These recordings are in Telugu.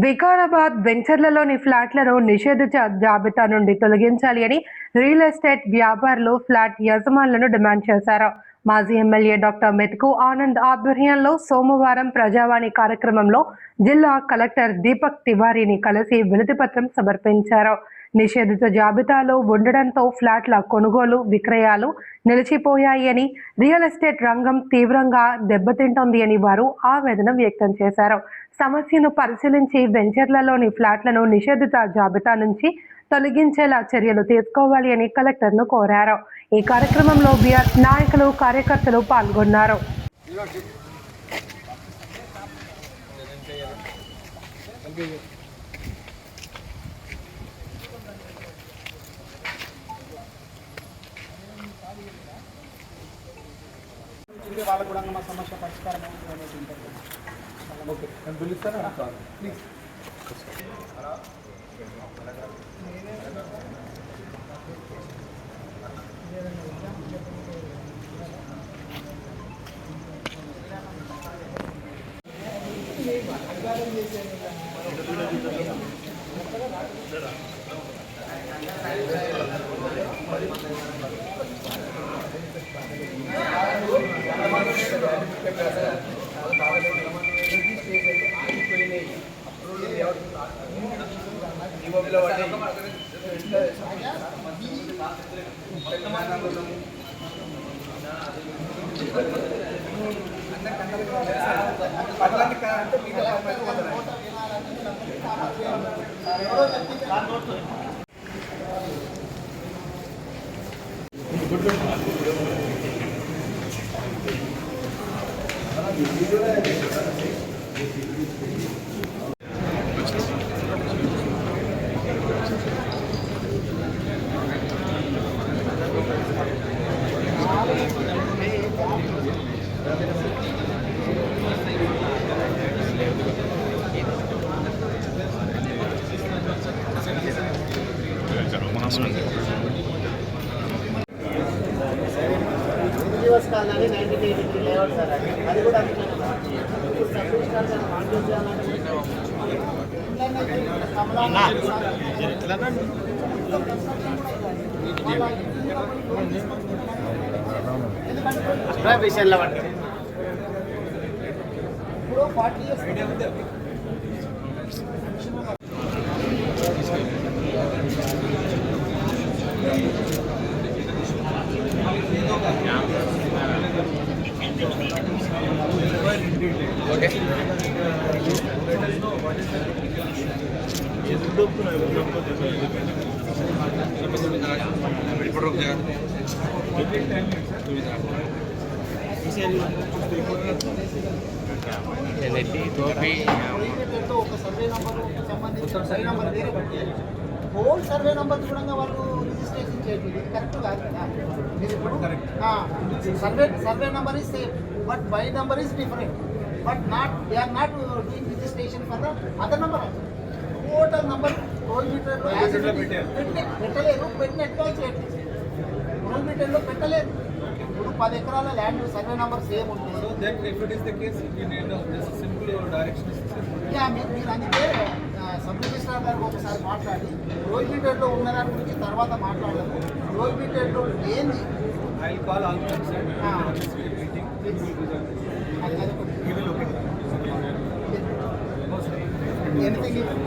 వికారాబాద్ వెంచర్లలోని ఫ్లాట్లను నిషేధిత జాబితా నుండి తొలగించాలి అని రియల్ ఎస్టేట్ వ్యాపారులు ఫ్లాట్ యజమానులను డిమాండ్ చేశారు. మాజీ ఎమ్మెల్యే డాక్టర్ మెతుకు ఆనంద్ ఆధ్వర్యంలో సోమవారం ప్రజావాణి కార్యక్రమంలో జిల్లా కలెక్టర్ దీపక్ తివారీని కలిసి వినతిపత్రం సమర్పించారు. నిషేధిత జాబితాలో ఉండడంతో ఫ్లాట్ల కొనుగోలు విక్రయాలు నిలిచిపోయాయి అని, రియల్ ఎస్టేట్ రంగం తీవ్రంగా దెబ్బతింటోంది అని వారు ఆవేదన వ్యక్తం చేశారు. సమస్యను పరిశీలించి వెంచర్లలోని ఫ్లాట్లను నిషేధిత జాబితా నుంచి తొలగించేలా చర్యలు తీసుకోవాలి అని కలెక్టర్ను కోరారు. ఈ కార్యక్రమంలో బీఆర్ఎస్ నాయకులు కార్యకర్తలు పాల్గొన్నారు. వాళ్ళకు కూడా మా సమస్య పరిష్కారం ఓకే నేను పిలుస్తాను ప్లీజ్. కాలనీ 1983 లేఅవుట్ సార్ అది కూడా విషయంలో ఇప్పుడు 40 years హోల్ సర్వే నెంబర్ కూడా వాళ్ళు రిజిస్ట్రేషన్ చేయట్లేదు. కరెక్ట్ కాదు కదా. Survey number is same but by number is different but not they are not doing registration for the other number. Total number roll మీటర్లో పెట్టలేదు, పెట్టినట్టుగా చేయట్లేదు. రోల్ మీటర్లో పెట్టలేదు. ఇప్పుడు 10 ఎకరాల ల్యాండ్ సర్వే నెంబర్ సేమ్ ఉంది. మీరు అందుకే సబ్ రిజిస్ట్రార్ గారు ఒకసారి మాట్లాడి రోల్ మీటర్లో ఉన్నదాని గురించి తర్వాత మాట్లాడలేదు. రోల్ మీటర్లో ఏంది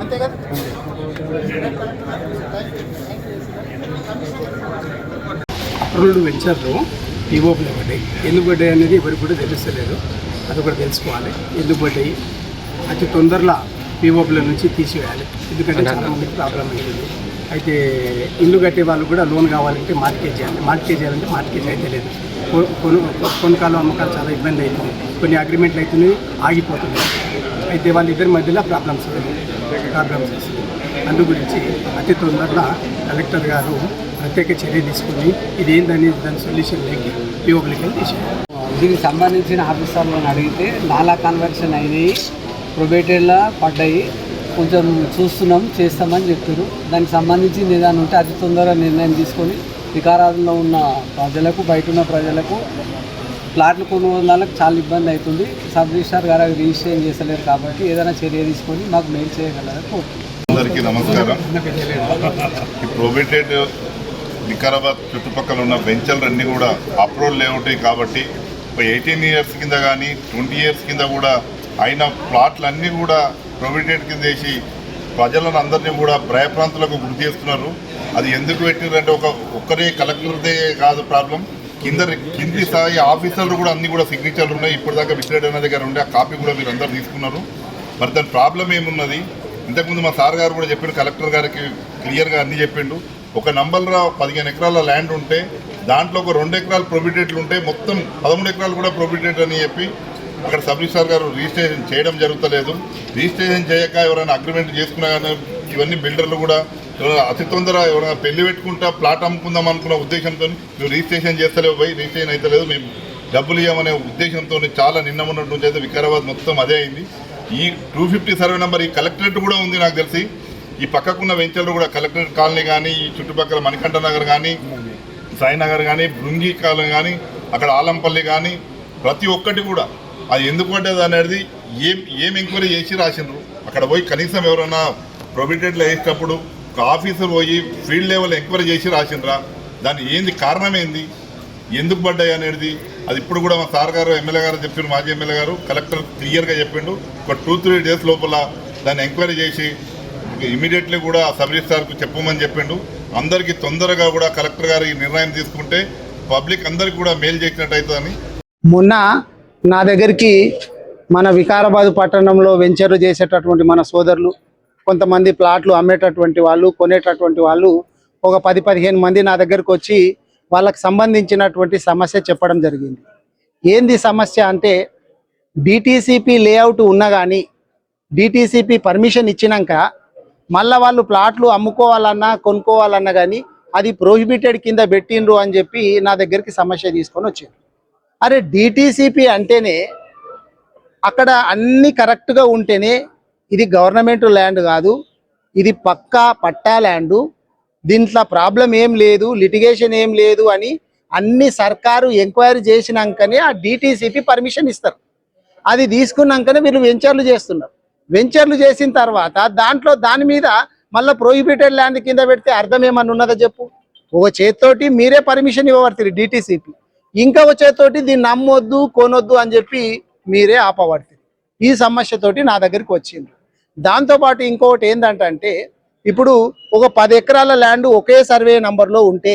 అంతే కదా. అప్రూవ్డ్ వెంచర్లు పీఓపీలు పడ్డాయి. ఎందుకు పడ్డాయి అనేది ఎవరికి కూడా తెలుస్తలేదు. అది కూడా తెలుసుకోవాలి. ఎందుకు పడ్డాయి అతి తొందరలో పీఓపీల నుంచి తీసివేయాలి. ఎందుకంటే చాలా మందికి ప్రాబ్లం అయ్యింది. అయితే ఇల్లు కట్టే వాళ్ళు కూడా లోన్ కావాలంటే మార్కెట్ చేయాలి. మార్కెట్ చేయాలంటే మార్కెట్ అయితే లేదు. కొనుకాలు అమ్మకాలు చాలా ఇబ్బంది అవుతుంది. కొన్ని అగ్రిమెంట్లు అవుతున్నాయి, ఆగిపోతున్నాయి. అయితే వాళ్ళిద్దరి మధ్యలో ప్రాబ్లమ్స్ వస్తుంది. అందు గురించి అతి తొందరగా కలెక్టర్ గారు ప్రత్యేక చర్య తీసుకుని ఇదేందని దాని సొల్యూషన్ లేకి పీఓపీలకి తీసేయాలి. దీనికి సంబంధించిన ఆఫీసర్లను అడిగితే నాలా కన్వర్షన్ అయినాయి, ప్రొబేటెడ్లా పడ్డాయి, కొంచెం చూస్తున్నాం చేస్తామని చెప్పారు. దానికి సంబంధించి ఏదైనా ఉంటే అతి తొందరగా నిర్ణయం తీసుకొని వికారాబాద్లో ఉన్న ప్రజలకు, బయట ఉన్న ప్రజలకు ప్లాట్లు కొనుగోలులకు చాలా ఇబ్బంది అవుతుంది. సబ్ రిజిస్ట్రార్ గారు అవి రిజిస్ట్రేషన్ చేస్తలేరు కాబట్టి ఏదైనా చర్య తీసుకొని మాకు మెయిల్ చేయగలరని కోరుతున్నాను. అందరికీ నమస్కారం. ఈ ప్రొబేటెడ్ వికారాబాద్ చుట్టుపక్కల ఉన్న వెంచర్లన్నీ కూడా అప్రూవల్ లేఅవుట్ కాబట్టి 18 ఇయర్స్ కింద కానీ 20 ఇయర్స్ కింద కూడా అయిన ప్లాట్లన్నీ కూడా ప్రొబేటెడ్ కింద వేసి ప్రజలను అందరినీ కూడా భయప్రాంతులకు గురి చేస్తున్నారు. అది ఎందుకు పెట్టినారంటే ఒక్కరే కలెక్టర్దే కాదు ప్రాబ్లం, కింది స్థాయి ఆఫీసర్లు కూడా అన్ని కూడా సిగ్నేచర్లు ఉన్నాయి. ఇప్పటిదాకా విశ్లేషణ దగ్గర ఉండే ఆ కాపీ కూడా మీరు అందరూ తీసుకున్నారు. మరి దాని ప్రాబ్లం ఏమున్నది? ఇంతకుముందు మా సార్ గారు కూడా చెప్పిండు, కలెక్టర్ గారికి క్లియర్గా అన్నీ చెప్పిండు. ఒక నంబర్లో 15 ఎకరాల ల్యాండ్ ఉంటే దాంట్లో ఒక 2 ఎకరాలు ప్రొబిటెడ్లు ఉంటే మొత్తం 13 ఎకరాలు కూడా ప్రొబిటెడ్ అని చెప్పి అక్కడ సబ్ రిజిస్ట్రార్ గారు రిజిస్ట్రేషన్ చేయడం జరుగుతలేదు. రిజిస్ట్రేషన్ చేయక ఎవరైనా అగ్రిమెంట్ చేసుకున్నా కానీ ఇవన్నీ బిల్డర్లు కూడా అతి తొందర ఎవరైనా పెళ్లి పెట్టుకుంటా ప్లాట్ అమ్ముకుందాం అనుకున్న ఉద్దేశంతో నువ్వు రిజిస్ట్రేషన్ చేస్తలేవు, పోయి రిజిస్ట్రేషన్ అవుతలేదు, మేము డబ్బులు ఇవ్వమనే ఉద్దేశంతో చాలా నిన్న ఉన్నట్టు నుంచి అయితే వికారాబాద్ మొత్తం అదే అయింది. ఈ 250 సర్వే నెంబర్ ఈ కలెక్టరేట్ కూడా ఉంది నాకు తెలిసి. ఈ పక్కకున్న వెంచర్లు కూడా కలెక్టరేట్ కాలనీ కానీ, ఈ చుట్టుపక్కల మణికంఠ నగర్ కానీ, సాయినగర్ కానీ, బృంగి కాలనీ కానీ, అక్కడ ఆలంపల్లి కానీ ప్రతి ఒక్కటి కూడా అది ఎందుకు పడ్డది అనేది ఏం ఎంక్వైరీ చేసి రాసిండ్రు. అక్కడ పోయి కనీసం ఎవరైనా ప్రొబిటెడ్లో వేసేటప్పుడు ఒక ఆఫీసర్ పోయి ఫీల్డ్ లెవెల్ ఎంక్వైరీ చేసి రాసిండ్రా? దాని ఏంది కారణం ఏంది, ఎందుకు పడ్డాయి అనేది అది ఇప్పుడు కూడా మా సార్ గారు ఎమ్మెల్యే గారు చెప్పారు, మాజీ ఎమ్మెల్యే గారు కలెక్టర్ క్లియర్గా చెప్పిండు. ఒక 2-3 డేస్ లోపల దాన్ని ఎంక్వైరీ చేసి ఇమీడియట్లీ కూడా సబ్ రిజిస్ట్రార్కు చెప్పమని చెప్పిండు. అందరికీ తొందరగా కూడా కలెక్టర్ గారు ఈ నిర్ణయం తీసుకుంటే పబ్లిక్ అందరికీ కూడా మేలు చేసినట్టు అవుతుందని. మొన్న నా దగ్గరికి మన వికారాబాద్ పట్టణంలో వెంచర్లు చేసేటటువంటి మన సోదరులు, కొంతమంది ప్లాట్లు అమ్మేటటువంటి వాళ్ళు, కొనేటటువంటి వాళ్ళు ఒక 10-15 మంది నా దగ్గరకు వచ్చి వాళ్ళకి సంబంధించినటువంటి సమస్య చెప్పడం జరిగింది. ఏంది సమస్య అంటే, డిటిసిపి లేఅవుట్ ఉన్నా కానీ డిటిసిపి పర్మిషన్ ఇచ్చినాక మళ్ళీ వాళ్ళు ప్లాట్లు అమ్ముకోవాలన్నా కొనుక్కోవాలన్నా కానీ అది ప్రొహిబిటెడ్ కింద పెట్టిండ్రు అని చెప్పి నా దగ్గరికి సమస్య తీసుకొని వచ్చిండ్రు. అరే డిటిసిపి అంటేనే అక్కడ అన్ని కరెక్ట్గా ఉంటేనే ఇది గవర్నమెంట్ ల్యాండ్ కాదు, ఇది పక్కా పట్టా ల్యాండు, దీంట్లో ప్రాబ్లం ఏం లేదు, లిటిగేషన్ ఏం లేదు అని అన్ని సర్కారు ఎంక్వైరీ చేసినాకనే ఆ డిటిసిపి పర్మిషన్ ఇస్తారు. అది తీసుకున్నాకనే వీళ్ళు వెంచర్లు చేస్తున్నారు. వెంచర్లు చేసిన తర్వాత దాని మీద మళ్ళీ ప్రొహిబిటెడ్ ల్యాండ్ కింద పెడితే అర్థం ఏమన్నా ఉన్నదో చెప్పు. ఒక చేతితోటి మీరే పర్మిషన్ ఇవ్వబడుతుంది డిటిసిపి, ఇంకొక చేతితోటి దీన్ని అమ్మొద్దు కొనొద్దు అని చెప్పి మీరే ఆపబడుతుంది. ఈ సమస్యతోటి నా దగ్గరికి వచ్చింది. దాంతోపాటు ఇంకొకటి ఏంటంటే, ఇప్పుడు ఒక 10 ఎకరాల ల్యాండ్ ఒకే సర్వే నంబర్లో ఉంటే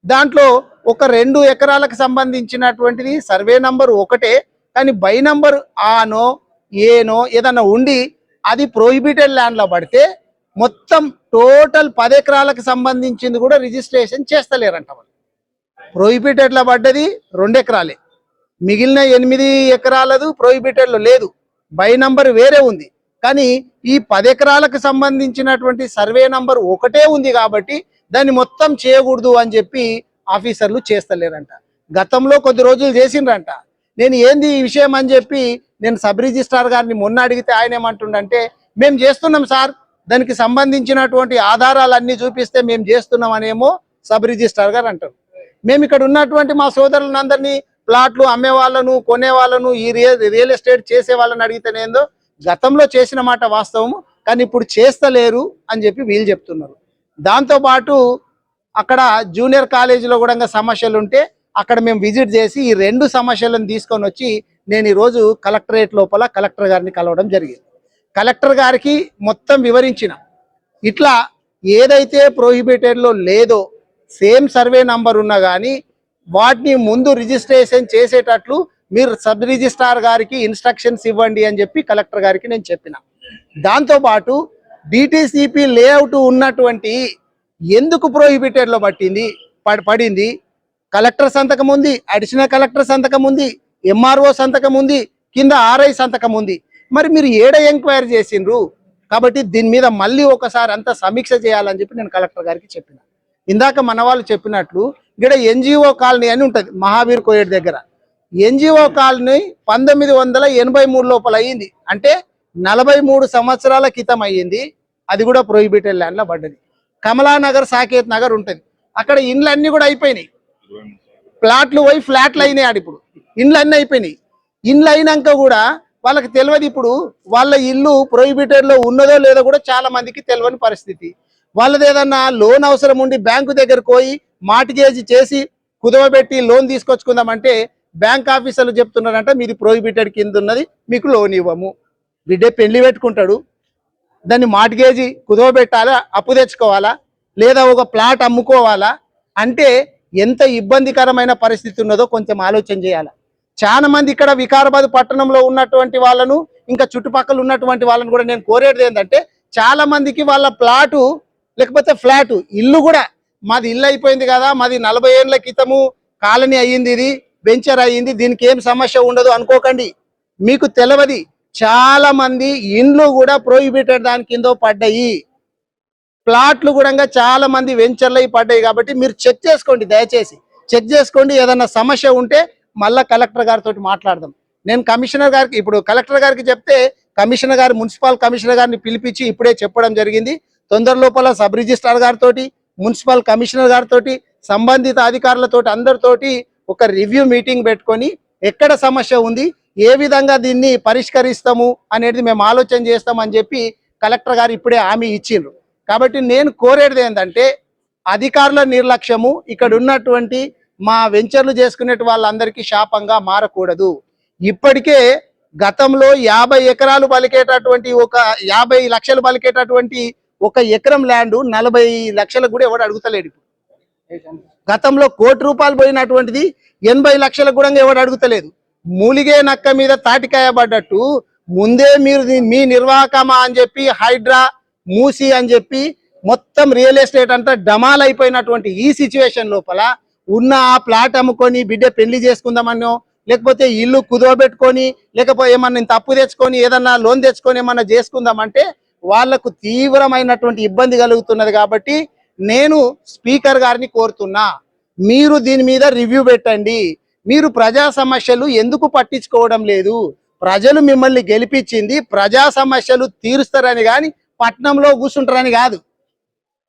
దాంట్లో ఒక 2 ఎకరాలకు సంబంధించినటువంటిది సర్వే నంబర్ ఒకటే, కానీ బై నంబర్ ఆనో ఏనో ఏదన్నా ఉండి అది ప్రొహిబిటెడ్ ల్యాండ్లో పడితే మొత్తం టోటల్ 10 ఎకరాలకు సంబంధించింది కూడా రిజిస్ట్రేషన్ చేస్తలేరంట. వాళ్ళు ప్రొహిబిటెడ్లో పడ్డది 2 ఎకరాలే, మిగిలిన 8 ఎకరాలదు ప్రొహిబిటెడ్లో లేదు, బై నంబర్ వేరే ఉంది. కానీ ఈ 10 ఎకరాలకు సంబంధించినటువంటి సర్వే నంబర్ ఒకటే ఉంది కాబట్టి దాన్ని మొత్తం చేయకూడదు అని చెప్పి ఆఫీసర్లు చేస్తలేరంట. గతంలో కొద్ది రోజులు చేసిండ్రంట. నేను ఏంది ఈ విషయం అని చెప్పి నేను సబ్ రిజిస్ట్రార్ గారిని మొన్న అడిగితే ఆయన ఏమంటుండంటే, మేము చేస్తున్నాం సార్, దానికి సంబంధించినటువంటి ఆధారాలన్నీ చూపిస్తే మేము చేస్తున్నాం అనేమో సబ్ రిజిస్ట్రార్ గారు అంటారు. మేము ఇక్కడ ఉన్నటువంటి మా సోదరులందరినీ ప్లాట్లు అమ్మే వాళ్ళను కొనే వాళ్ళను ఈ రియల్ ఎస్టేట్ చేసే వాళ్ళని అడిగితేనేందో గతంలో చేసిన మాట వాస్తవము, కానీ ఇప్పుడు చేస్తలేరు అని చెప్పి వీళ్ళు చెప్తున్నారు. దాంతోపాటు అక్కడ జూనియర్ కాలేజీలో కూడా సమస్యలు ఉంటే అక్కడ మేము విజిట్ చేసి ఈ 2 సమస్యలను తీసుకొని వచ్చి నేను ఈరోజు కలెక్టరేట్ లోపల కలెక్టర్ గారిని కలవడం జరిగింది. కలెక్టర్ గారికి మొత్తం వివరించిన, ఇట్లా ఏదైతే ప్రొహిబిటెడ్లో లేదో సేమ్ సర్వే నంబర్ ఉన్నా కానీ వాటిని ముందు రిజిస్ట్రేషన్ చేసేటట్లు మీరు సబ్ రిజిస్ట్రార్ గారికి ఇన్స్ట్రక్షన్స్ ఇవ్వండి అని చెప్పి కలెక్టర్ గారికి నేను చెప్పిన. దాంతోపాటు డిటిసిపి లేఅవుట్ ఉన్నటువంటి ఎందుకు ప్రొహిబిటెడ్లో పడింది, కలెక్టర్ సంతకం ఉంది, అడిషనల్ కలెక్టర్ సంతకం ఉంది, ఎంఆర్ఓ సంతకం ఉంది, కింద ఆర్ఐ సంతకం ఉంది. మరి మీరు ఏడ ఎంక్వైరీ చేసిండ్రు? కాబట్టి దీని మీద మళ్ళీ ఒకసారి అంతా సమీక్ష చేయాలని చెప్పి నేను కలెక్టర్ గారికి చెప్పిన. ఇందాక మన వాళ్ళు చెప్పినట్లు ఇక్కడ ఎన్జిఓ కాలనీ అని ఉంటుంది మహావీర్ కోయేట్ దగ్గర. ఎన్జిఓ కాలనీ 1983 లోపల అయ్యింది, అంటే 43 సంవత్సరాల క్రితం అయ్యింది. అది కూడా ప్రొహిబిటెడ్ ల్యాండ్లో పడ్డది. కమలానగర్, సాకేత్ నగర్ ఉంటుంది. అక్కడ ఇండ్లు అన్ని కూడా అయిపోయినాయి, ప్లాట్లు పోయి ఫ్లాట్లు అయినాయి. ఆడ ఇప్పుడు ఇండ్లు అన్నీ అయిపోయినాయి. ఇండ్లు అయినాక కూడా వాళ్ళకి తెలియదు. ఇప్పుడు వాళ్ళ ఇల్లు ప్రొహిబిటెడ్ లో ఉన్నదో లేదో కూడా చాలా మందికి తెలియని పరిస్థితి. వాళ్ళది ఏదన్నా లోన్ అవసరం ఉండి బ్యాంకు దగ్గరకు పోయి మార్టిగేజ్ చేసి కుదవబెట్టి లోన్ తీసుకొచ్చుకుందామంటే బ్యాంక్ ఆఫీసర్లు చెప్తున్నారంటే మీది ప్రొహిబిటెడ్ కింద ఉన్నది, మీకు లోన్ ఇవ్వము. బిడ్డే పెళ్లి పెట్టుకుంటాడు, దాన్ని మార్టిగేజ్ కుదవబెట్టాలా, అప్పు తెచ్చుకోవాలా, లేదా ఒక ప్లాట్ అమ్ముకోవాలా అంటే ఎంత ఇబ్బందికరమైన పరిస్థితి ఉన్నదో కొంచెం ఆలోచన చేయాలి. చాలా మంది ఇక్కడ వికారాబాద్ పట్టణంలో ఉన్నటువంటి వాళ్ళను, ఇంకా చుట్టుపక్కల ఉన్నటువంటి వాళ్ళను కూడా నేను కోరేది ఏంటంటే, చాలా మందికి వాళ్ళ ప్లాటు లేకపోతే ఫ్లాటు ఇల్లు కూడా, మాది ఇల్లు అయిపోయింది కదా, మాది 40 ఏళ్ల క్రితము కాలనీ అయ్యింది, ఇది వెంచర్ అయ్యింది, దీనికి ఏం సమస్య ఉండదు అనుకోకండి. మీకు తెలియదు, చాలా మంది ఇండ్లు కూడా ప్రొహిబిటెడ్ దాని కింద పడ్డాయి, ప్లాట్లు కూడా చాలా మంది వెంచర్లు అయి పడ్డాయి. కాబట్టి మీరు చెక్ చేసుకోండి, దయచేసి చెక్ చేసుకోండి. ఏదన్నా సమస్య ఉంటే మళ్ళా కలెక్టర్ గారితో మాట్లాడదాం. నేను కమిషనర్ గారికి, ఇప్పుడు కలెక్టర్ గారికి చెప్తే కమిషనర్ గారు, మున్సిపల్ కమిషనర్ గారిని పిలిపించి ఇప్పుడే చెప్పడం జరిగింది. తొందర లోపల సబ్ రిజిస్ట్రార్ గారితో, మున్సిపల్ కమిషనర్ గారితో, సంబంధిత అధికారులతో అందరితోటి ఒక రివ్యూ మీటింగ్ పెట్టుకొని ఎక్కడ సమస్య ఉంది, ఏ విధంగా దీన్ని పరిష్కరిస్తాము అనేది మేము ఆలోచన చేస్తామని చెప్పి కలెక్టర్ గారు ఇప్పుడే హామీ ఇచ్చిండ్రు. కాబట్టి నేను కోరేది ఏంటంటే, అధికారుల నిర్లక్ష్యము ఇక్కడ ఉన్నటువంటి మా వెంచర్లు చేసుకునే వాళ్ళందరికీ శాపంగా మారకూడదు. ఇప్పటికే గతంలో 50 ఎకరాలు పలికేటటువంటి, ఒక 50 లక్షలు పలికేటటువంటి ఒక ఎకరం ల్యాండ్ 40 లక్షలకు కూడా ఎవడు అడుగుతలేడు. గతంలో 1 కోటి రూపాయలు పోయినటువంటిది 80 లక్షలకు కూడా ఎవడు అడుగుతలేదు. మూలిగే నక్క మీద తాటికాయ పడ్డట్టు ముందే మీరు మీ నిర్వాహకమా అని చెప్పి హైడ్రా, మూసి అని చెప్పి మొత్తం రియల్ ఎస్టేట్ అంతా డమాల్ అయిపోయినటువంటి ఈ సిచ్యువేషన్ లోపల ఉన్న ఆ ప్లాట్ అమ్ముకొని బిడ్డ పెళ్లి చేసుకుందామనో, లేకపోతే ఇల్లు కుదవబెట్టుకొని, లేకపోతే ఏమన్నా తప్పు తెచ్చుకొని ఏదన్నా లోన్ తెచ్చుకొని ఏమన్నా చేసుకుందామంటే వాళ్లకు తీవ్రమైనటువంటి ఇబ్బంది కలుగుతున్నది. కాబట్టి నేను స్పీకర్ గారిని కోరుతున్నా, మీరు దీని మీద రివ్యూ పెట్టండి. మీరు ప్రజా సమస్యలు ఎందుకు పట్టించుకోవడం లేదు? ప్రజలు మిమ్మల్ని గెలిపించింది ప్రజా సమస్యలు తీరుస్తారని కానీ పట్నంలో కూర్చుంటారని కాదు.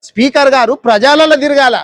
స్పీకర్ గారు ప్రజలలో తిరగాల.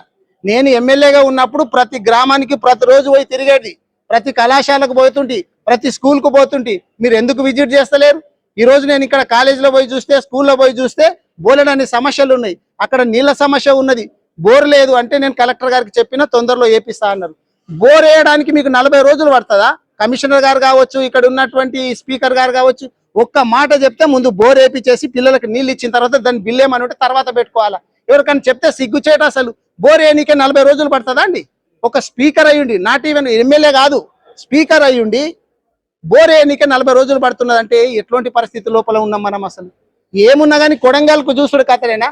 నేను ఎమ్మెల్యేగా ఉన్నప్పుడు ప్రతి గ్రామానికి ప్రతిరోజు పోయి తిరిగేది, ప్రతి కళాశాలకు పోతుంటి, ప్రతి స్కూల్కు పోతుంటి. మీరు ఎందుకు విజిట్ చేస్తలేరు? ఈ రోజు నేను ఇక్కడ కాలేజీలో పోయి చూస్తే, స్కూల్లో పోయి చూస్తే బోలెడన్ని సమస్యలు ఉన్నాయి. అక్కడ నీళ్ళ సమస్య ఉన్నది, బోర్ లేదు అంటే నేను కలెక్టర్ గారికి చెప్పిన తొందరలో వేపిస్తా అన్నారు. బోర్ వేయడానికి మీకు 40 రోజులు పడుతుందా? కమిషనర్ గారు కావచ్చు, ఇక్కడ ఉన్నటువంటి స్పీకర్ గారు కావచ్చు, ఒక్క మాట చెప్తే ముందు బోర్ వేపించేసి పిల్లలకు నీళ్ళు ఇచ్చిన తర్వాత దాన్ని బిల్ ఏమని ఉంటే తర్వాత పెట్టుకోవాలా. ఎవరికైనా చెప్తే సిగ్గుచేట. అసలు బోర్ వేయనికే 40 రోజులు పడుతుందా అండి? ఒక స్పీకర్ అయ్యుండి, నాట్ ఈవెన్ ఎమ్మెల్యే కాదు, స్పీకర్ అయ్యుండి బోర్ వేయనికే 40 రోజులు పడుతున్నదంటే ఎటువంటి పరిస్థితి లోపల ఉన్నాం మనం? అసలు ఏమున్నా కానీ కొడంగల్కు చూసుడు కథలేనా?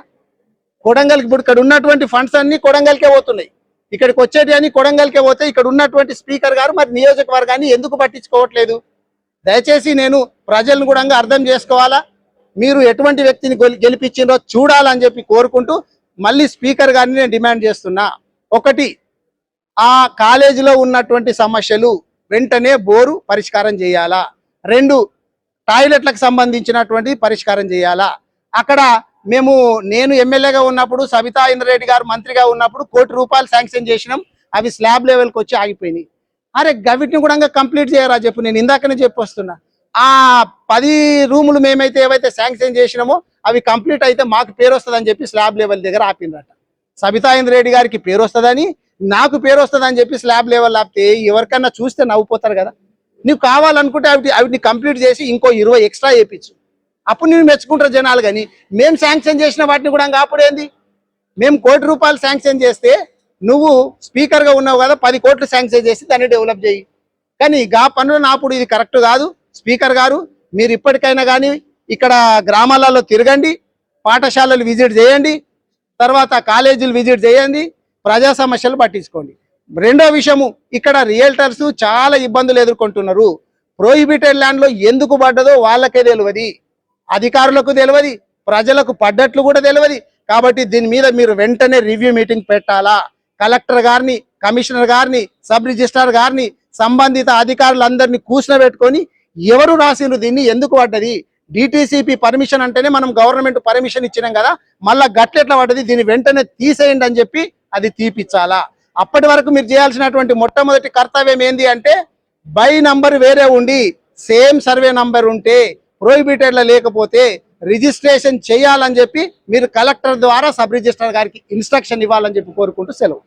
కొడంగల్కి ఇప్పుడు ఇక్కడ ఉన్నటువంటి ఫండ్స్ అన్ని కొడంగల్కే పోతున్నాయి, ఇక్కడికి వచ్చేటి అని కొడంగల్కే పోతే ఇక్కడ ఉన్నటువంటి స్పీకర్ గారు మరి నియోజకవర్గాన్ని ఎందుకు పట్టించుకోవట్లేదు? దయచేసి నేను ప్రజలను కూడా అర్థం చేసుకోవాలా, మీరు ఎటువంటి వ్యక్తిని గెలిపించిందో చూడాలని చెప్పి కోరుకుంటూ మళ్ళీ స్పీకర్ గారిని నేను డిమాండ్ చేస్తున్నా. ఒకటి, ఆ కాలేజీలో ఉన్నటువంటి సమస్యలు వెంటనే బోరు పరిష్కారం చేయాలా. 2, టాయిలెట్లకు సంబంధించినటువంటి పరిష్కారం చేయాలా. అక్కడ నేను ఎమ్మెల్యేగా ఉన్నప్పుడు, సబితా ఇంద్రారెడ్డి గారు మంత్రిగా ఉన్నప్పుడు 1 కోటి రూపాయలు శాంక్షన్ చేసినాం, అవి స్లాబ్ లెవెల్కి వచ్చి ఆగిపోయినాయి. అరే గవిటిని కూడా కంప్లీట్ చేయరా చెప్పు. నేను ఇందాకనే చెప్పొస్తున్నా, ఆ 10 రూములు మేమైతే ఏవైతే శాంక్షన్ చేసినామో అవి కంప్లీట్ అయితే మాకు పేరు వస్తుందని చెప్పి స్లాబ్ లెవెల్ దగ్గర ఆపిందట. సబితా ఇంద్రారెడ్డి గారికి పేరు వస్తుందని, నాకు పేరు వస్తుందని చెప్పి స్లాబ్ లెవెల్ ఆపితే ఎవరికన్నా చూస్తే నవ్వుపోతారు కదా. నువ్వు కావాలనుకుంటే అవిటిని కంప్లీట్ చేసి ఇంకో 20 ఎక్స్ట్రా చేయించు, అప్పుడు నేను మెచ్చుకుంటారు జనాలు. కానీ మేము శాంక్షన్ చేసిన వాటిని కూడా అప్పుడేంది? మేము 1 కోటి రూపాయలు శాంక్షన్ చేస్తే నువ్వు స్పీకర్గా ఉన్నావు కదా, 10 కోట్లు శాంక్షన్ చేసి దాన్ని డెవలప్ చేయి. కానీ గా పనులు నాప్పుడు ఇది కరెక్ట్ కాదు. స్పీకర్ గారు, మీరు ఇప్పటికైనా కానీ ఇక్కడ గ్రామాలలో తిరగండి, పాఠశాలలు విజిట్ చేయండి, తర్వాత కాలేజీలు విజిట్ చేయండి, ప్రజా సమస్యలు పట్టించుకోండి. 2వ విషయము, ఇక్కడ రియల్టర్స్ చాలా ఇబ్బందులు ఎదుర్కొంటున్నారు. ప్రొహిబిటెడ్ ల్యాండ్లో ఎందుకు పడ్డదో వాళ్ళకే తెలియదు, అధికారులకు తెలియదు, ప్రజలకు పడ్డట్లు కూడా తెలియదు. కాబట్టి దీని మీద మీరు వెంటనే రివ్యూ మీటింగ్ పెట్టాలా. కలెక్టర్ గారిని, కమిషనర్ గారిని, సబ్ రిజిస్ట్రార్ గారిని, సంబంధిత అధికారులందరినీ కూర్చోబెట్టుకొని ఎవరు రాసిండ్రు, దీన్ని ఎందుకు పడ్డది, డిటిసిపి పర్మిషన్ అంటేనే మనం గవర్నమెంట్ పర్మిషన్ ఇచ్చినాం కదా, మళ్ళా గట్లెట్లా పడ్డది, దీన్ని వెంటనే తీసేయండి అని చెప్పి అది తీపిచ్చాలా. అప్పటి వరకు మీరు చేయాల్సినటువంటి మొట్టమొదటి కర్తవ్యం ఏంది అంటే బై నంబర్ వేరే ఉండి సేమ్ సర్వే నంబర్ ఉంటే ప్రొహిబిటెడ్లో లేకపోతే రిజిస్ట్రేషన్ చేయాలని చెప్పి మీరు కలెక్టర్ ద్వారా సబ్ రిజిస్ట్రార్ గారికి ఇన్స్ట్రక్షన్ ఇవ్వాలని చెప్పి కోరుకుంటూ సెలవు.